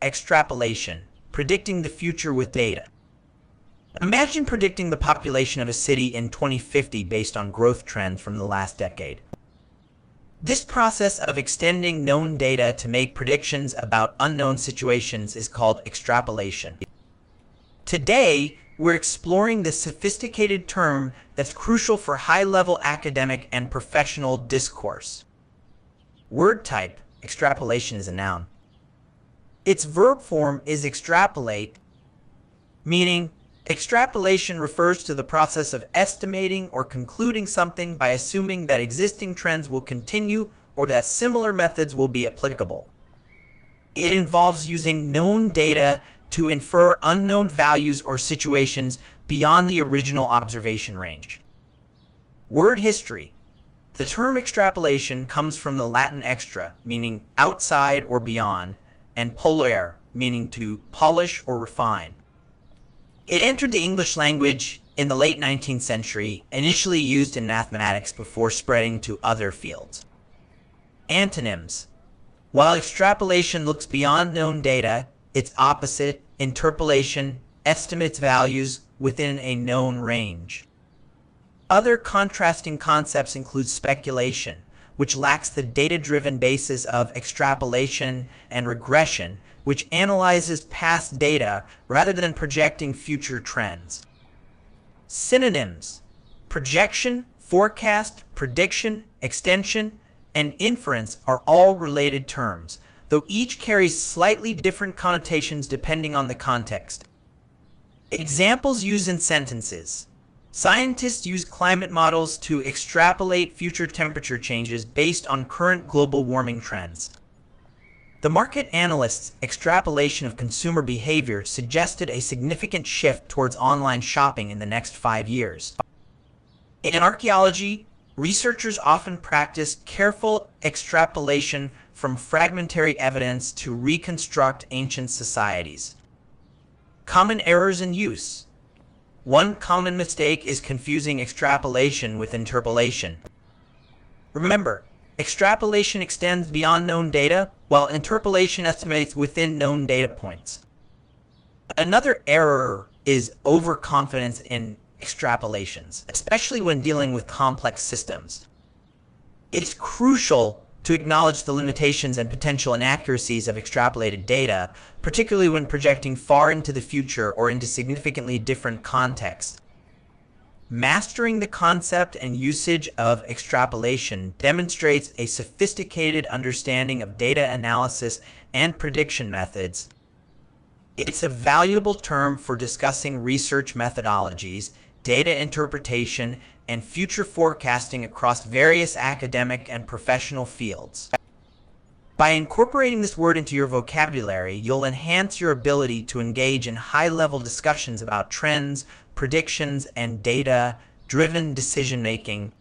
Extrapolation, predicting the future with data. Imagine predicting the population of a city in 2050 based on growth trends from the last decade. This process of extending known data to make predictions about unknown situations is called extrapolation. Today, we're exploring this sophisticated term that's crucial for high-level academic and professional discourse. Word type: extrapolation is a noun. Its verb form is extrapolate, meaning extrapolation refers to the process of estimating or concluding something by assuming that existing trends will continue or that similar methods will be applicable. It involves using known data to infer unknown values or situations beyond the original observation range. Word history. The term extrapolation comes from the Latin extra, meaning outside or beyond, and polare, meaning to polish or refine. It entered the English language in the late 19th century, initially used in mathematics before spreading to other fields. Antonyms. While extrapolation looks beyond known data, its opposite, interpolation, estimates values within a known range. Other contrasting concepts include speculation, which lacks the data-driven basis of extrapolation, and regression, which analyzes past data rather than projecting future trends. Synonyms. Projection, forecast, prediction, extension, and inference are all related terms, though each carries slightly different connotations depending on the context. Examples used in sentences. Scientists use climate models to extrapolate future temperature changes based on current global warming trends. The market analyst's extrapolation of consumer behavior suggested a significant shift towards online shopping in the next 5 years. In archaeology, researchers often practice careful extrapolation from fragmentary evidence to reconstruct ancient societies. Common errors in use. One common mistake is confusing extrapolation with interpolation. Remember, extrapolation extends beyond known data, while interpolation estimates within known data points. Another error is overconfidence in extrapolations, especially when dealing with complex systems. It's crucial to acknowledge the limitations and potential inaccuracies of extrapolated data, particularly when projecting far into the future or into significantly different contexts. Mastering the concept and usage of extrapolation demonstrates a sophisticated understanding of data analysis and prediction methods. It's a valuable term for discussing research methodologies, data interpretation, and future forecasting across various academic and professional fields. By incorporating this word into your vocabulary, you'll enhance your ability to engage in high-level discussions about trends, predictions, and data-driven decision-making.